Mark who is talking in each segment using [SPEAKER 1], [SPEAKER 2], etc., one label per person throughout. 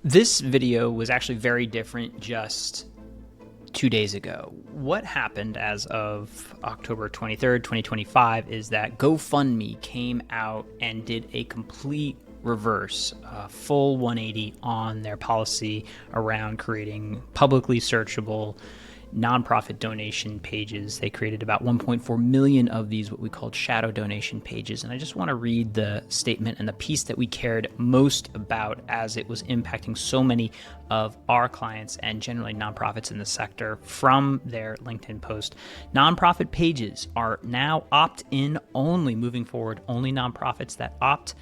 [SPEAKER 1] This video was actually very different just 2 days ago. What happened as of October 23rd, 2025 is that GoFundMe came out and did a complete reverse, full 180 on their policy around creating publicly searchable nonprofit donation pages. They created about 1.4 million of these, what we called shadow donation pages. And I just want to read the statement and the piece that we cared most about as it was impacting so many of our clients and generally nonprofits in the sector from their LinkedIn post. Nonprofit pages are now opt-in only moving forward. Only nonprofits that opt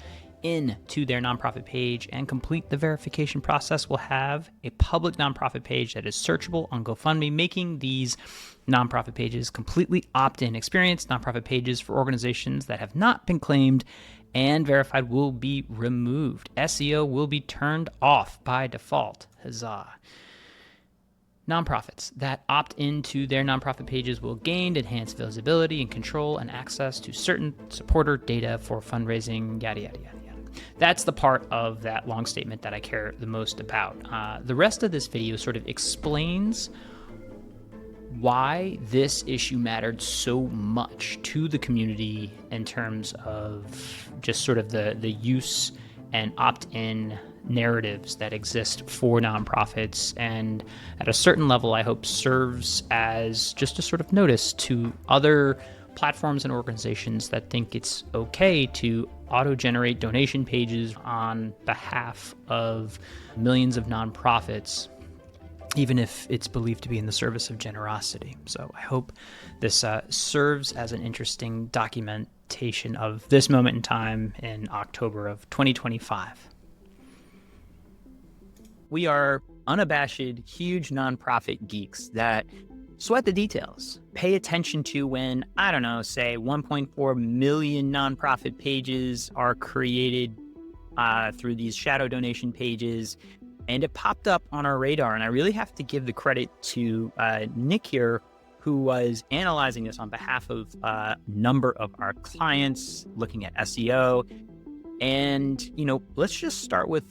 [SPEAKER 1] in to their nonprofit page and complete the verification process will have a public nonprofit page that is searchable on GoFundMe, making these nonprofit pages completely opt-in experience. Nonprofit pages for organizations that have not been claimed and verified will be removed. SEO will be turned off by default. Huzzah. Nonprofits that opt into their nonprofit pages will gain enhanced visibility and control and access to certain supporter data for fundraising, yada, yada, yada. That's the part of that long statement that I care the most about. The rest of this video sort of explains why this issue mattered so much to the community in terms of just sort of the use and opt-in narratives that exist for nonprofits, and at a certain level, I hope serves as just a sort of notice to other platforms and organizations that think it's okay to auto-generate donation pages on behalf of millions of nonprofits, even if it's believed to be in the service of generosity. So I hope this serves as an interesting documentation of this moment in time in October of 2025. We are unabashed, huge nonprofit geeks that sweat the details, pay attention to when, I don't know, say 1.4 million nonprofit pages are created through these shadow donation pages. And it popped up on our radar. And I really have to give the credit to Nick here, who was analyzing this on behalf of a number of our clients, looking at SEO. And, let's just start with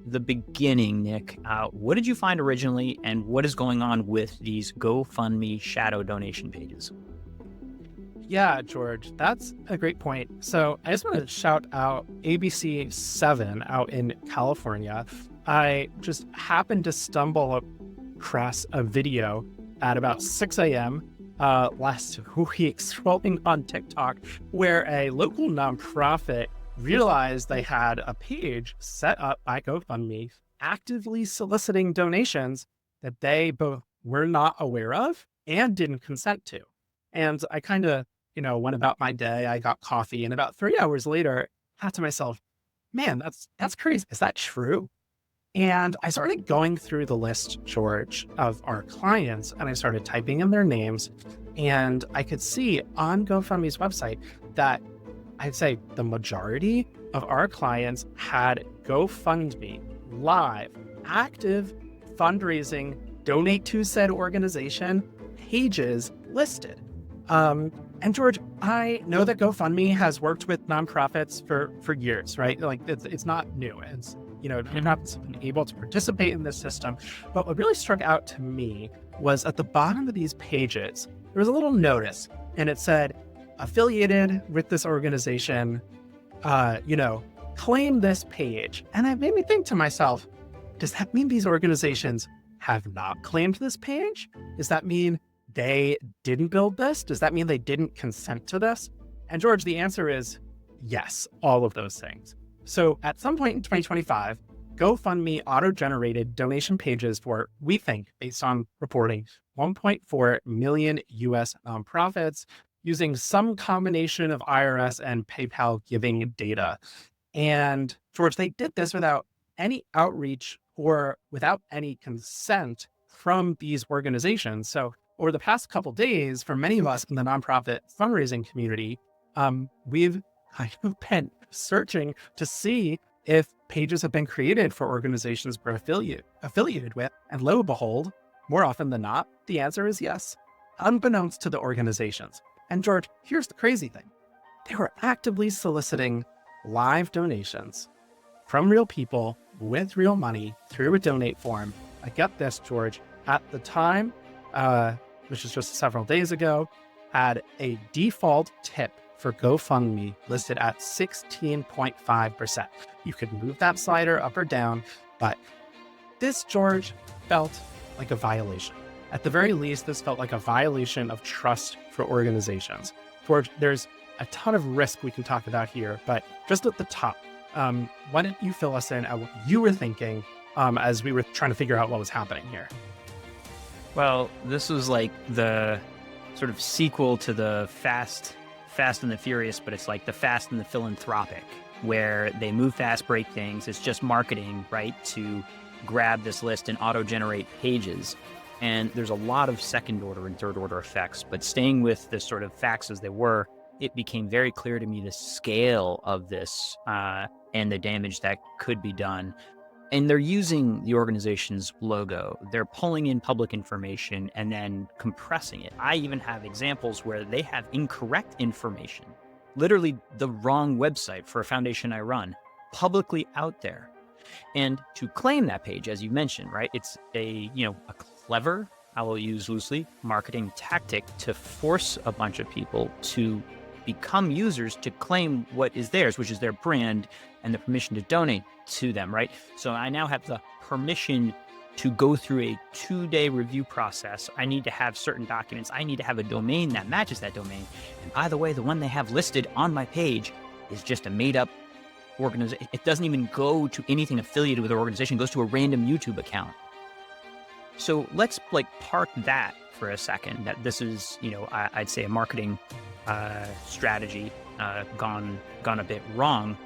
[SPEAKER 1] the beginning, Nick. What did you find originally, and what is going on with these GoFundMe shadow donation pages?
[SPEAKER 2] Yeah, George, that's a great point. So I just want to shout out ABC 7 out in California. I just happened to stumble across a video at about 6 a.m. Last week scrolling on TikTok where a local nonprofit realized they had a page set up by GoFundMe actively soliciting donations that they both were not aware of and didn't consent to. And I kind of, went about my day. I got coffee, and about 3 hours later, I thought to myself, man, that's crazy. Is that true? And I started going through the list, George, of our clients, and I started typing in their names, and I could see on GoFundMe's website that I'd say the majority of our clients had GoFundMe live, active fundraising, donate to said organization pages listed. And George, I know that GoFundMe has worked with nonprofits for years, right? Like it's not new. It's, you're not able to participate in this system. But what really struck out to me was at the bottom of these pages, there was a little notice, and it said, affiliated with this organization, claim this page. And it made me think to myself, does that mean these organizations have not claimed this page? Does that mean they didn't build this? Does that mean they didn't consent to this? And George, the answer is yes, all of those things. So at some point in 2025, GoFundMe auto-generated donation pages for, we think, based on reporting, 1.4 million US nonprofits using some combination of IRS and PayPal giving data. And George, they did this without any outreach or without any consent from these organizations. So over the past couple of days, for many of us in the nonprofit fundraising community, we've kind of been searching to see if pages have been created for organizations we're affiliated with. And lo and behold, more often than not, the answer is yes, unbeknownst to the organizations. And George, here's the crazy thing. They were actively soliciting live donations from real people with real money through a donate form. I get this, George, at the time, which is just several days ago, had a default tip for GoFundMe listed at 16.5%. You could move that slider up or down, but this, George, felt like a violation. At the very least, this felt like a violation of trust for organizations. George, there's a ton of risk we can talk about here, but just at the top, why don't you fill us in at what you were thinking as we were trying to figure out what was happening here?
[SPEAKER 1] Well, this was like the sort of sequel to the Fast and the Furious, but it's like the Fast and the Philanthropic, where they move fast, break things. It's just marketing, right, to grab this list and auto-generate pages. And there's a lot of second order and third order effects, but staying with the sort of facts as they were, it became very clear to me the scale of this and the damage that could be done. And they're using the organization's logo. They're pulling in public information and then compressing it. I even have examples where they have incorrect information, literally the wrong website for a foundation I run, publicly out there. And to claim that page, as you mentioned, right, it's a clever, I will use loosely, marketing tactic to force a bunch of people to become users to claim what is theirs, which is their brand and the permission to donate to them, right? So I now have the permission to go through a 2-day review process. I need to have certain documents. I need to have a domain that matches that domain. And by the way, the one they have listed on my page is just a made up organization. It doesn't even go to anything affiliated with the organization. It goes to a random YouTube account. So let's park that for a second, that this is, I'd say a marketing strategy gone a bit wrong,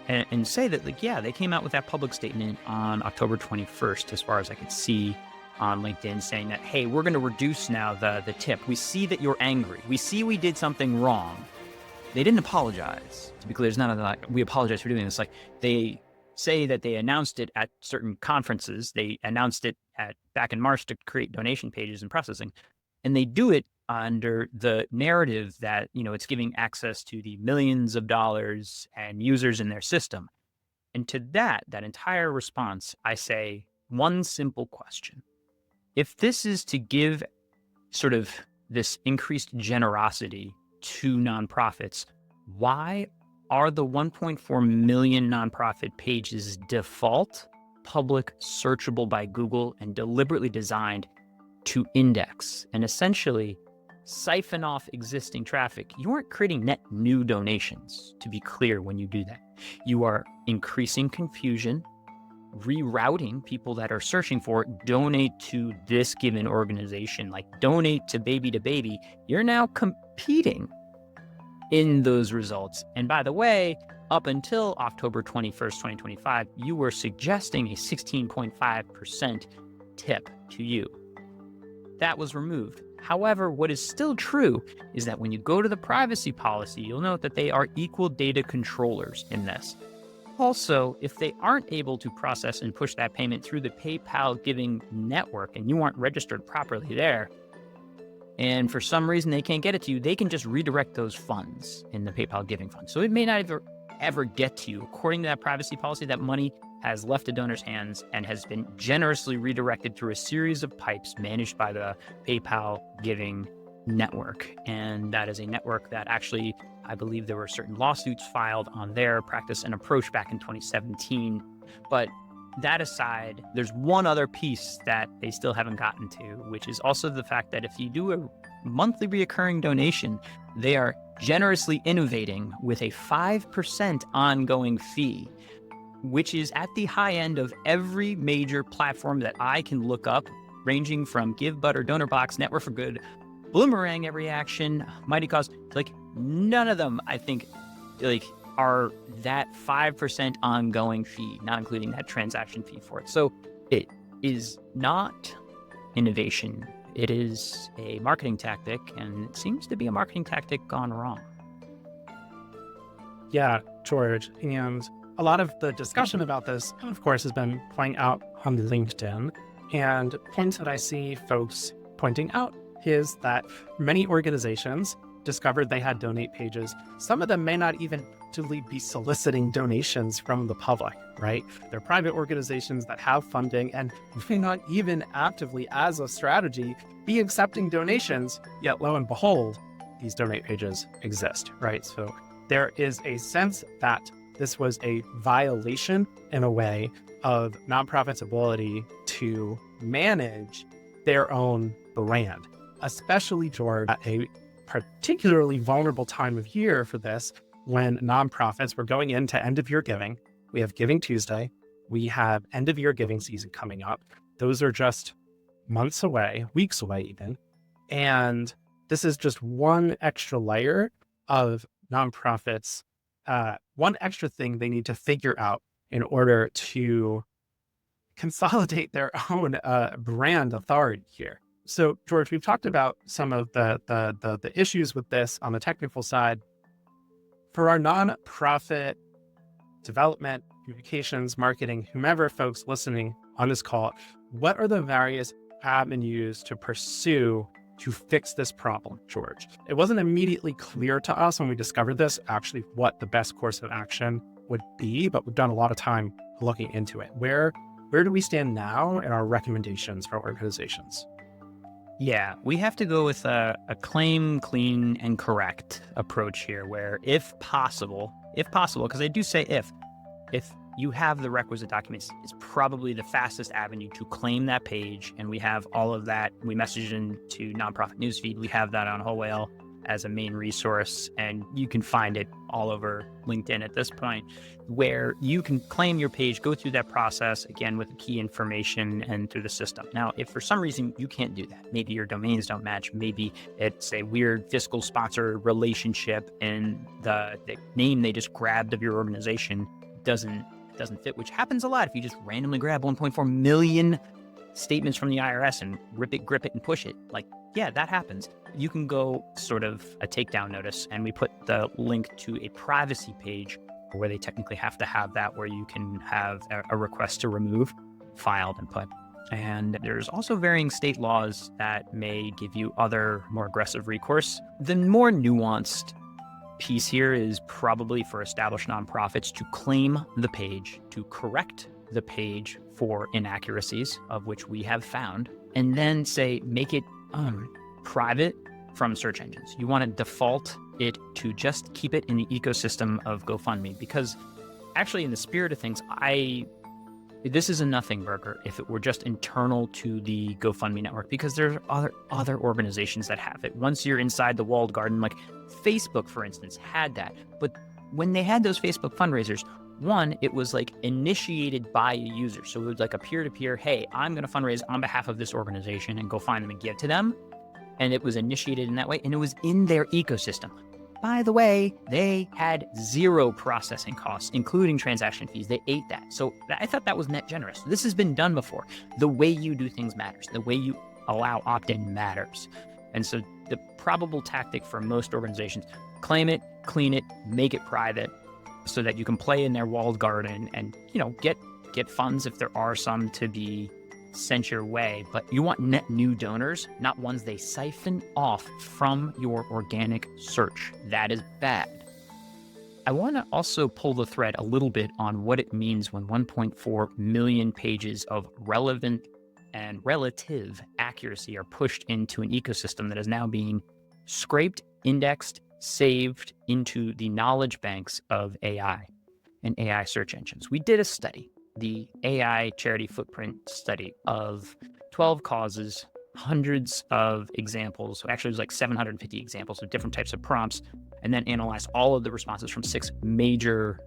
[SPEAKER 1] and say that they came out with that public statement on October 21st, as far as I could see on LinkedIn, saying that, hey, we're going to reduce now the tip. We see that you're angry. We see we did something wrong. They didn't apologize. To be clear, there's none of that. We apologize for doing this. They say that they announced it at certain conferences. They announced it back in March to create donation pages and processing. And they do it under the narrative that, it's giving access to the millions of dollars and users in their system. And to that entire response, I say one simple question. If this is to give sort of this increased generosity to nonprofits, why are the 1.4 million nonprofit pages default, public, searchable by Google, and deliberately designed to index and essentially siphon off existing traffic? You aren't creating net new donations, to be clear, when you do that. You are increasing confusion, rerouting people that are searching for donate to this given organization, like donate to baby. You're now competing in those results. And by the way, up until October 21st, 2025, you were suggesting a 16.5% tip to you. That was removed. However, what is still true is that when you go to the privacy policy, you'll note that they are equal data controllers in this. Also, if they aren't able to process and push that payment through the PayPal giving network and you aren't registered properly there, and for some reason they can't get it to you, they can just redirect those funds in the PayPal giving fund. So it may not ever get to you. According to that privacy policy, that money has left a donor's hands and has been generously redirected through a series of pipes managed by the PayPal giving network. And that is a network that actually, I believe there were certain lawsuits filed on their practice and approach back in 2017. But that aside, there's one other piece that they still haven't gotten to, which is also the fact that if you do a monthly reoccurring donation, they are generously innovating with a 5% ongoing fee, which is at the high end of every major platform that I can look up, ranging from GiveButter, DonorBox, Network for Good, Bloomerang, Every Action, Mighty Cause. None of them, I think, are that 5% ongoing fee, not including that transaction fee for it. So it is not innovation. It is a marketing tactic, and it seems to be a marketing tactic gone wrong.
[SPEAKER 2] Yeah, George. And a lot of the discussion about this, of course, has been playing out on LinkedIn. And points that I see folks pointing out is that many organizations discovered they had donate pages. Some of them may not even actively be soliciting donations from the public, right? They're private organizations that have funding and may not even actively, as a strategy, be accepting donations, yet lo and behold, these donate pages exist, right? So there is a sense that this was a violation, in a way, of nonprofits' ability to manage their own brand, especially, George, at a particularly vulnerable time of year for this, when nonprofits were going into end of year giving. We have Giving Tuesday. We have end of year giving season coming up. Those are just months away, weeks away even. And this is just one extra layer of nonprofits, one extra thing they need to figure out in order to consolidate their own brand authority here. So, George, we've talked about some of the issues with this on the technical side. For our nonprofit development, communications, marketing, whomever folks listening on this call, what are the various avenues to pursue to fix this problem, George? It wasn't immediately clear to us when we discovered this, actually, what the best course of action would be, but we've done a lot of time looking into it. Where do we stand now in our recommendations for organizations?
[SPEAKER 1] Yeah, we have to go with a claim, clean, and correct approach here, where if possible, because I do say if you have the requisite documents, it's probably the fastest avenue to claim that page. And we have all of that. We message into Nonprofit Newsfeed. We have that on Whole Whale as a main resource, and you can find it all over LinkedIn at this point, where you can claim your page, go through that process, again, with the key information and through the system. Now, if for some reason you can't do that, maybe your domains don't match, maybe it's a weird fiscal sponsor relationship and the name they just grabbed of your organization doesn't fit, which happens a lot if you just randomly grab 1.4 million statements from the IRS and rip it, grip it, and push it. Like, yeah, that happens. You can go sort of a takedown notice, and we put the link to a privacy page where they technically have to have that, where you can have a request to remove filed and put. And there's also varying state laws that may give you other more aggressive recourse. The more nuanced piece here is probably for established nonprofits to claim the page, to correct the page for inaccuracies, of which we have found, and then say, make it private from search engines. You want to default it to just keep it in the ecosystem of GoFundMe, because actually, in the spirit of things, this is a nothing burger if it were just internal to the GoFundMe network, because there are other organizations that have it. Once you're inside the walled garden, like Facebook, for instance, had that. But when they had those Facebook fundraisers, one, it was like initiated by a user. So it was like a peer-to-peer, hey, I'm going to fundraise on behalf of this organization, and go find them and give to them. And it was initiated in that way, and it was in their ecosystem. By the way, they had zero processing costs, including transaction fees. They ate that. So I thought that was net generous. This has been done before. The way you do things matters. The way you allow opt-in matters. And so the probable tactic for most organizations, claim it, clean it, make it private, so that you can play in their walled garden and, get funds if there are some to be sent your way. But you want net new donors, not ones they siphon off from your organic search. That is bad. I want to also pull the thread a little bit on what it means when 1.4 million pages of relevant and relative accuracy are pushed into an ecosystem that is now being scraped, indexed, saved into the knowledge banks of AI and AI search engines. We did a study, the AI Charity Footprint study, of 12 causes, hundreds of examples. Actually, it was like 750 examples of different types of prompts, and then analyzed all of the responses from 6 major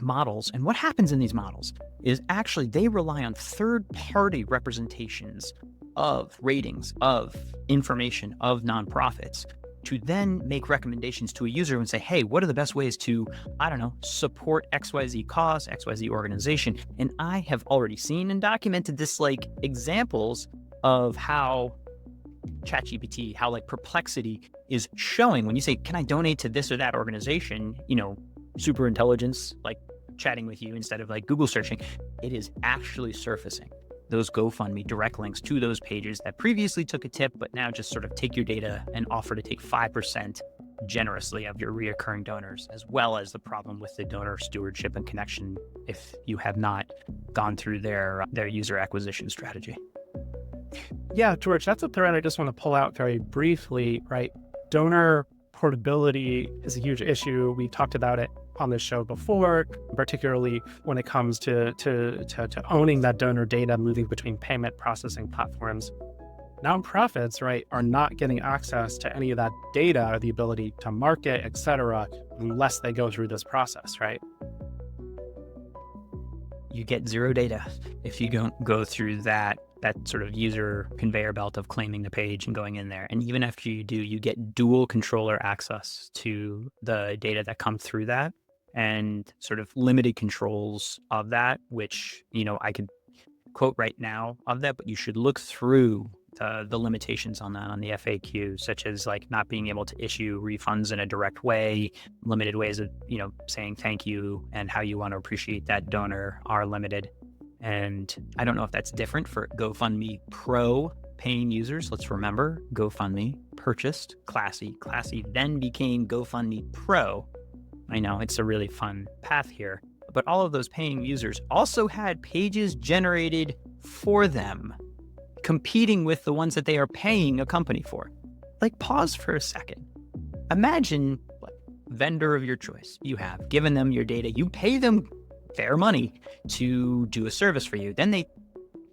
[SPEAKER 1] models. And what happens in these models is actually they rely on third-party representations of ratings, of information, of nonprofits, to then make recommendations to a user and say, hey, what are the best ways to, support XYZ cause, XYZ organization? And I have already seen and documented this, like, examples of how ChatGPT, how like Perplexity is showing when you say, can I donate to this or that organization, super intelligence, like chatting with you instead of like Google searching, it is actually surfacing those GoFundMe direct links to those pages that previously took a tip, but now just sort of take your data and offer to take 5% generously of your reoccurring donors, as well as the problem with the donor stewardship and connection if you have not gone through their user acquisition strategy.
[SPEAKER 2] Yeah, George, that's a thread I just want to pull out very briefly, right? Donor portability is a huge issue. We talked about it on this show before, particularly when it comes to owning that donor data, moving between payment processing platforms. Nonprofits, right, are not getting access to any of that data or the ability to market, et cetera, unless they go through this process, right?
[SPEAKER 1] You get zero data if you don't go through that sort of user conveyor belt of claiming the page and going in there. And even after you do, you get dual controller access to the data that come through that and sort of limited controls of that, which, I could quote right now of that, but you should look through the limitations on that on the FAQ, such as like not being able to issue refunds in a direct way, limited ways of, saying thank you, and how you want to appreciate that donor are limited. And I don't know if that's different for GoFundMe Pro paying users. Let's remember, GoFundMe purchased Classy, then became GoFundMe Pro. I know it's a really fun path here, but all of those paying users also had pages generated for them, competing with the ones that they are paying a company for. Like, pause for a second. Imagine, vendor of your choice. You have given them your data. You pay them fair money to do a service for you. Then they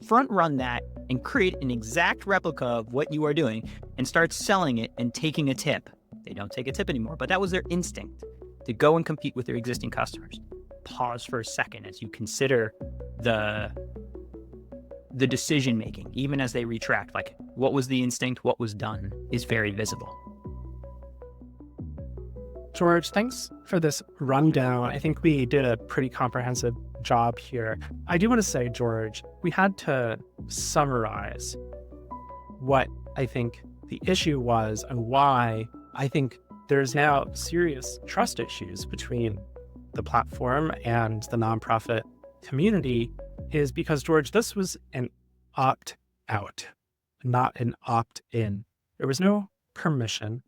[SPEAKER 1] front run that and create an exact replica of what you are doing and start selling it and taking a tip. They don't take a tip anymore, but that was their instinct, to go and compete with their existing customers. Pause for a second as you consider the decision making, even as they retract, like what was the instinct, what was done is very visible.
[SPEAKER 2] George, thanks for this rundown. I think we did a pretty comprehensive job here. I do want to say, George, we had to summarize what I think the issue was and why I think there's now serious trust issues between the platform and the nonprofit community, is because, George, this was an opt-out, not an opt-in. There was no permission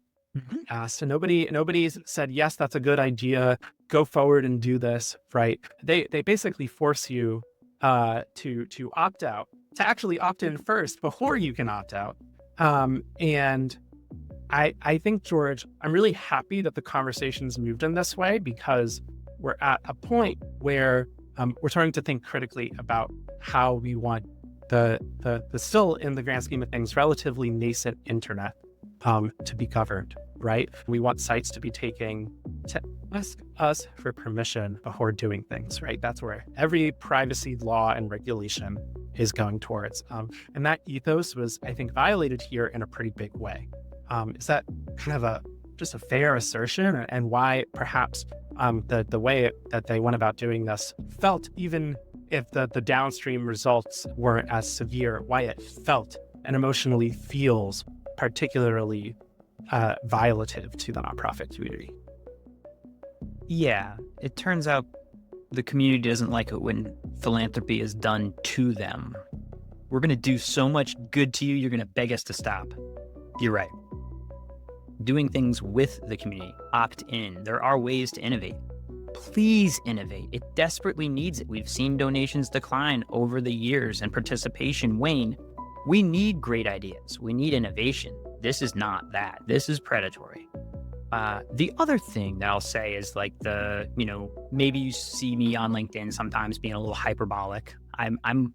[SPEAKER 2] asked, and nobody said, yes, that's a good idea, go forward and do this, right? They basically force you to opt out, to actually opt in first before you can opt out. And I think, George, I'm really happy that the conversation's moved in this way, because we're at a point where we're starting to think critically about how we want the still, in the grand scheme of things, relatively nascent internet to be governed, right? We want sites to ask us for permission before doing things, right? That's where every privacy law and regulation is going towards. And that ethos was, I think, violated here in a pretty big way. Is that kind of just a fair assertion, and why perhaps the way that they went about doing this felt, even if the downstream results weren't as severe, why it felt and emotionally feels particularly violative to the nonprofit community?
[SPEAKER 1] Yeah, it turns out the community doesn't like it when philanthropy is done to them. We're going to do so much good to you, you're going to beg us to stop. You're right. Doing things with the community, opt in. There are ways to innovate. Please innovate. It desperately needs it. We've seen donations decline over the years and participation wane. We need great ideas. We need innovation. This is not that. This is predatory. The other thing that I'll say is like maybe you see me on LinkedIn sometimes being a little hyperbolic. I'm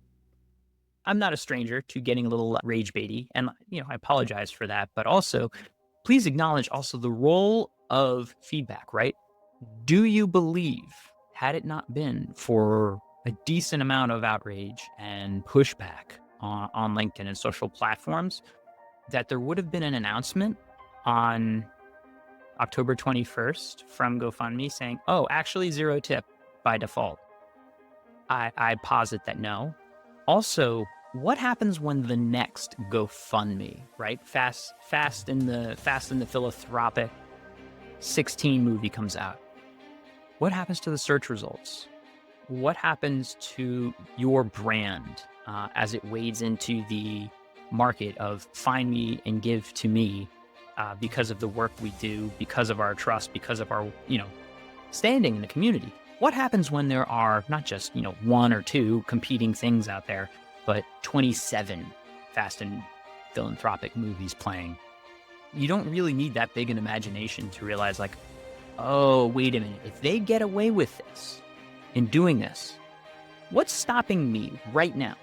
[SPEAKER 1] not a stranger to getting a little rage baity, and I apologize for that. But also, please acknowledge also the role of feedback, right? Do you believe, had it not been for a decent amount of outrage and pushback on LinkedIn and social platforms, that there would have been an announcement on October 21st from GoFundMe saying, oh, actually 0 tip by default? I posit that no. Also, what happens when the next GoFundMe, right? Fast and the Philanthropic 16 movie comes out? What happens to the search results? What happens to your brand as it wades into the market of find me and give to me because of the work we do, because of our trust, because of our, standing in the community. What happens when there are not just, one or two competing things out there, but 27 fast and philanthropic movies playing? You don't really need that big an imagination to realize, like, oh, wait a minute. If they get away with this, in doing this, what's stopping me right now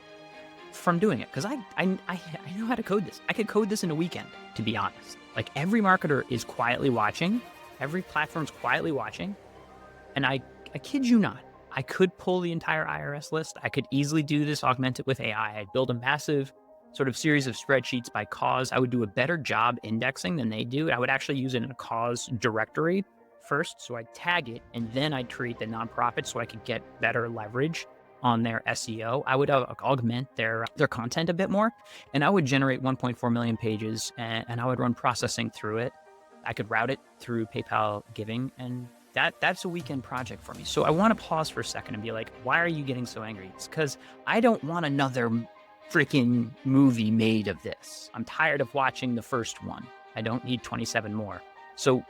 [SPEAKER 1] from doing it? Because I know how to code this. I could code this in a weekend, to be honest. Like, every marketer is quietly watching. Every platform's quietly watching. And I kid you not, I could pull the entire IRS list. I could easily do this, augment it with AI. I'd build a massive sort of series of spreadsheets by cause. I would do a better job indexing than they do. I would actually use it in a cause directory first. So I'd tag it, and then I'd create the nonprofit so I could get better leverage on their SEO. I would augment their content a bit more, and I would generate 1.4 million pages, and I would run processing through it. I could route it through PayPal Giving, and that's a weekend project for me. So I want to pause for a second and be like, why are you getting so angry? It's because I don't want another freaking movie made of this. I'm tired of watching the first one. I don't need 27 more. So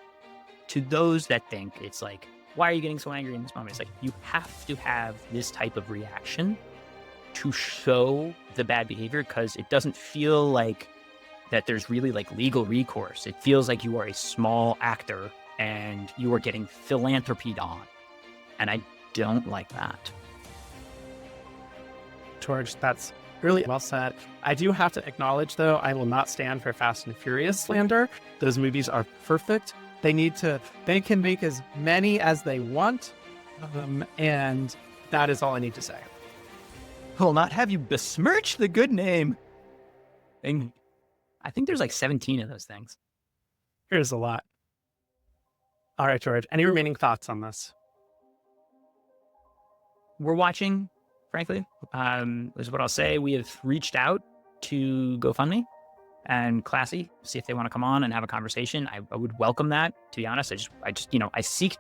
[SPEAKER 1] to those that think it's like, why are you getting so angry in this moment? It's like, you have to have this type of reaction to show the bad behavior, because it doesn't feel like that there's really like legal recourse. It feels like you are a small actor and you are getting philanthropied on. And I don't like that.
[SPEAKER 2] George, that's really well said. I do have to acknowledge, though, I will not stand for Fast and Furious slander. Those movies are perfect. They can make as many as they want. And that is all I need to say.
[SPEAKER 1] Will not have you besmirch the good name. And I think there's like 17 of those things.
[SPEAKER 2] Here's a lot. All right, George, any remaining thoughts on this?
[SPEAKER 1] We're watching, frankly, is what I'll say. We have reached out to GoFundMe and Classy, see if they want to come on and have a conversation. I would welcome that, to be honest. I seek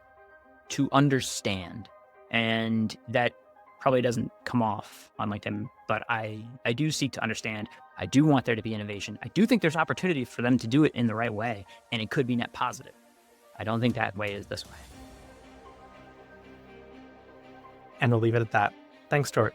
[SPEAKER 1] to understand, and that probably doesn't come off on LinkedIn, but I do seek to understand. I do want there to be innovation. I do think there's opportunity for them to do it in the right way, and it could be net positive. I don't think that way is this way.
[SPEAKER 2] And we'll leave it at that. Thanks, George.